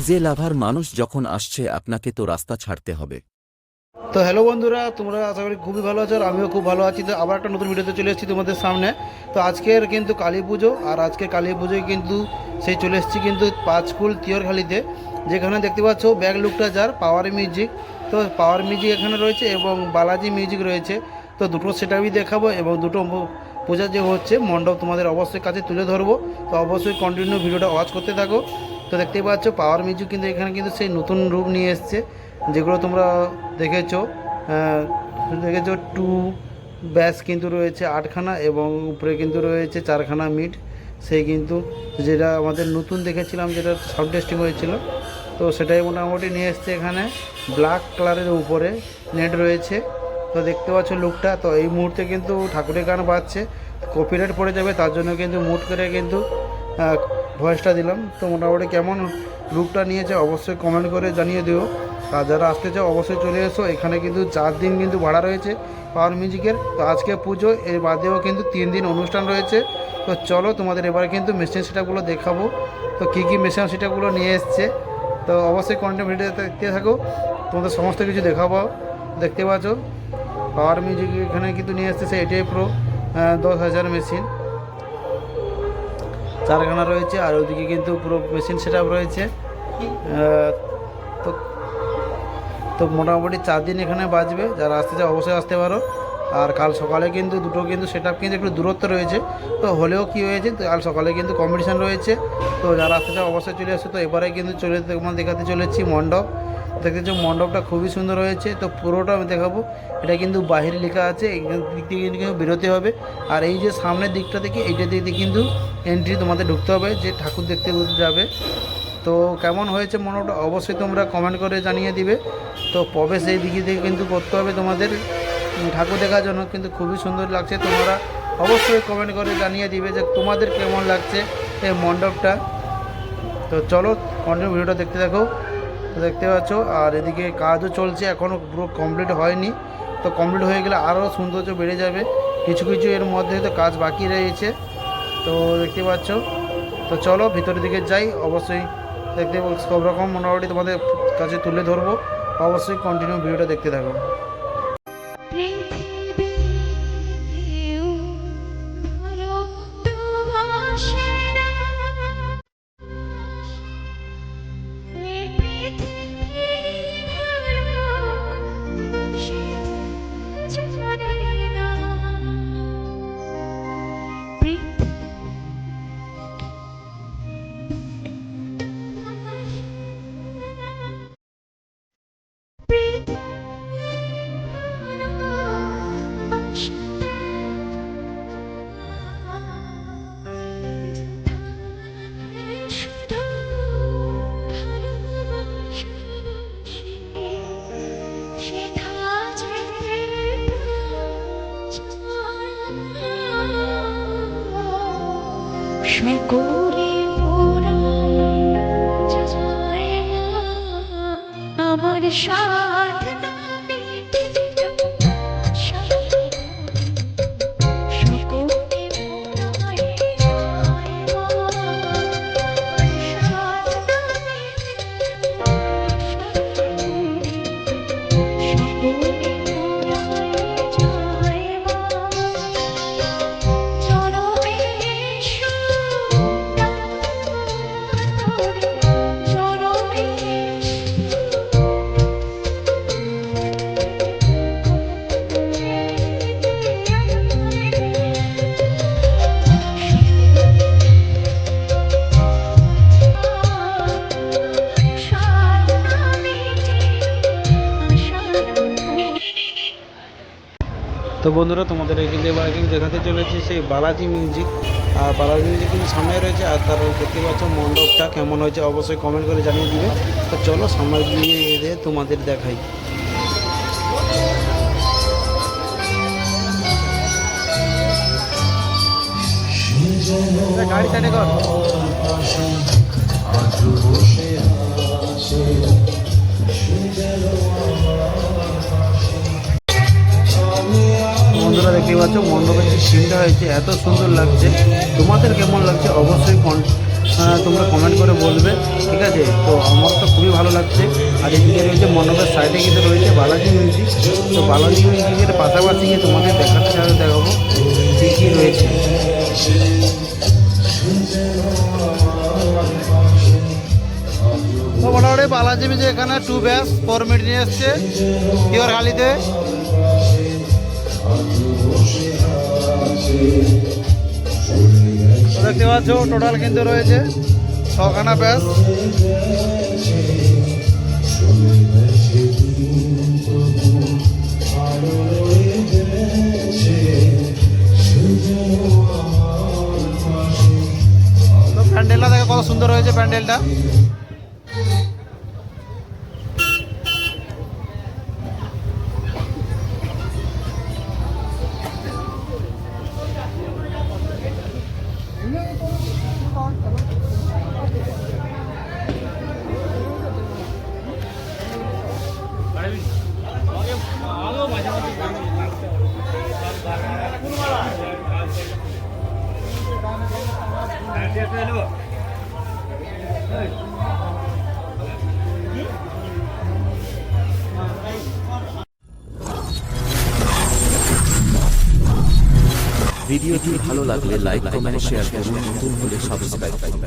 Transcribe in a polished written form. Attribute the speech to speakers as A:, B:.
A: DJ লাভার মানুষ যখন আসছে আপনাকে তো রাস্তা ছাড়তে হবে।
B: তো হ্যালো বন্ধুরা, তোমরা আশা করি খুবই ভালো আছো আর আমিও খুব ভালো আছি। তো আবার একটা নতুন ভিডিওতে চলে এসেছি তোমাদের সামনে। তো আজকের কিন্তু কালী পুজো, আর আজকের কালী পুজোয় কিন্তু সেই চলে এসেছি কিন্তু পাঁচকুল তিয়রখালিতে, যেখানে দেখতে পাচ্ছ ব্যাক লুকটা যার পাওয়ার মিউজিক। তো পাওয়ার মিউজিক এখানে রয়েছে এবং বালাজি মিউজিক রয়েছে। তো দুটো সেটআপই দেখাবো এবং দুটো পূজা যে হচ্ছে মণ্ডপ তোমাদের অবশ্যই কাছে তুলে ধরবো। তো অবশ্যই কন্টিনিউ ভিডিওটা ওয়াচ করতে থাকো। তো দেখতেই পাচ্ছ পাওয়ার মিউজিক কিন্তু এখানে কিন্তু সেই নতুন রূপ নিয়ে এসছে, যেগুলো তোমরা দেখেছো টু ব্যাস কিন্তু রয়েছে 8খানা এবং উপরে কিন্তু রয়েছে 4খানা মিড। সেই কিন্তু যেটা আমাদের নতুন দেখেছিলাম, যেটা সাউন্ড টেস্টিং হয়েছিল, তো সেটাই মোটামুটি নিয়ে এসছে এখানে। ব্ল্যাক কালারের উপরে নেট রয়েছে। তো দেখতে পাচ্ছ লুকটা। তো এই মুহূর্তে কিন্তু ঠাকুরের গান বাজছে, কপিরাইট পড়ে যাবে, তার জন্য কিন্তু মুড করে কিন্তু ভয়েসটা দিলাম। তো মোটামুটি কেমন লুকটা নিয়েছে অবশ্যই কমেন্ট করে জানিয়ে দিও। আর যারা আসতে চাও অবশ্যই চলে এসো। এখানে কিন্তু 4 দিন কিন্তু ভাড়া রয়েছে পাওয়ার মিউজিকের। তো আজকে পুজো, এর বাদেও কিন্তু 3 দিন অনুষ্ঠান রয়েছে। তো চলো তোমাদের এবারে কিন্তু মেশিন সেটআপগুলো দেখাবো। তো কী কী মেশিন সেটআপগুলো নিয়ে এসছে, তো অবশ্যই কন্টিনিউ ভিডিও দেখতে থাকো, তোমাদের সমস্ত কিছু দেখাবো। দেখতে পাচ্ছ পাওয়ার মিউজিক এখানে কিন্তু নিয়ে এসছে সেই এটিআই প্রো 10,000 মেশিন, 4খানা রয়েছে। আর ওইদিকে কিন্তু পুরো মেশিন সেটআপ রয়েছে। তো তো মোটামুটি 4 দিন এখানে বাজবে। যারা আসতে চাও অবশ্যই আসতে পারো। আর কাল সকালে কিন্তু দুটো কিন্তু সেটআপ কিন্তু একটু দূরত্ব রয়েছে, তো হলেও কি হয়েছে, তো কাল সকালে কিন্তু কম্পিটিশান রয়েছে। তো যারা আসতে চাও অবশ্যই চলে আসে। তো এবারে কিন্তু তোমার দেখাতে চলেছি মণ্ডপ। দেখতেছো মণ্ডপটা খুবই সুন্দর হয়েছে। তো পুরোটা আমি দেখাবো। এটা কিন্তু বাহিরে লেখা আছে, এই দিক থেকে কিন্তু বেরোতে হবে। আর এই যে সামনের দিকটা থেকে এইটা দিক দিয়ে কিন্তু এন্ট্রি তোমাদের ঢুকতে হবে, যে ঠাকুর দেখতে যাবে। তো কেমন হয়েছে মণ্ডপটা অবশ্যই তোমরা কমেন্ট করে জানিয়ে দিবে। তো প্রবেশ এই দিকে থেকে কিন্তু করতে হবে তোমাদের ঠাকুর দেখার জন্য, কিন্তু খুবই সুন্দর লাগছে। তোমরা অবশ্যই কমেন্ট করে জানিয়ে দিবে যে তোমাদের কেমন লাগছে এই মণ্ডপটা। তো চলো কন্টিনিউ ভিডিওটা দেখতে থাকো। তো দেখতে পাচ্ছ আর এদিকে কাজও চলছে, এখনও পুরো কমপ্লিট হয়নি। তো কমপ্লিট হয়ে গেলে আরও সৌন্দর্য বেড়ে যাবে। কিছু কিছু এর মধ্যে তো কাজ বাকি রয়েছে, তো দেখতে পাচ্ছ। তো চলো ভিতরের দিকে যাই। অবশ্যই দেখতে সব রকম মোটামুটি তোমাদের কাছে তুলে ধরবো। অবশ্যই কন্টিনিউ ভিডিওটা দেখতে থাকো।
C: আমার সাথ
B: তো বন্ধুরা তোমাদের কিন্তু এবার কিন্তু দেখাতে চলেছি সেই বালাজি মিউজিক। আর বালাজি মিউজিক কিন্তু সামনে রয়েছে। আর তার দেখতে পাচ্ছ মণ্ডপটা কেমন হয়েছে অবশ্যই কমেন্ট করে জানিয়ে দিবে। তো চলো সামনে গিয়ে এদের তোমাদের দেখাই। গাড়ি সাইডে কর। বন্ধুরা দেখতে পাচ্ছ মণ্ডপের যে সিনটা হয়েছে এত সুন্দর লাগছে। তোমাদের কেমন লাগছে অবশ্যই তোমরা কমেন্ট করে বলবে, ঠিক আছে। তো আমার তো খুবই ভালো লাগছে। আর এদিকে রয়েছে মণ্ডপের সাইডে কিন্তু রয়েছে বালাজি মিউজিক। তো বালাজি মিউজিকের পাশাপাশি গিয়ে তোমাদের দেখাবো কী কী রয়েছে। তো মোটামুটি বালাজি মিউজিক এখানে 2 ব্যাস 4 মিনিট নিয়ে এসছে পিওর হালিতে। দেখতে পাচ্ছ টোটাল কিন্তু রয়েছে 6খানা ব্যাস। তো প্যান্ডেলটা দেখে কত সুন্দর হয়েছে প্যান্ডেলটা।
A: ভিডিওটি ভালো লাগলে লাইক কমেন্ট শেয়ার করুন, নতুন হলে সাবস্ক্রাইব করুন।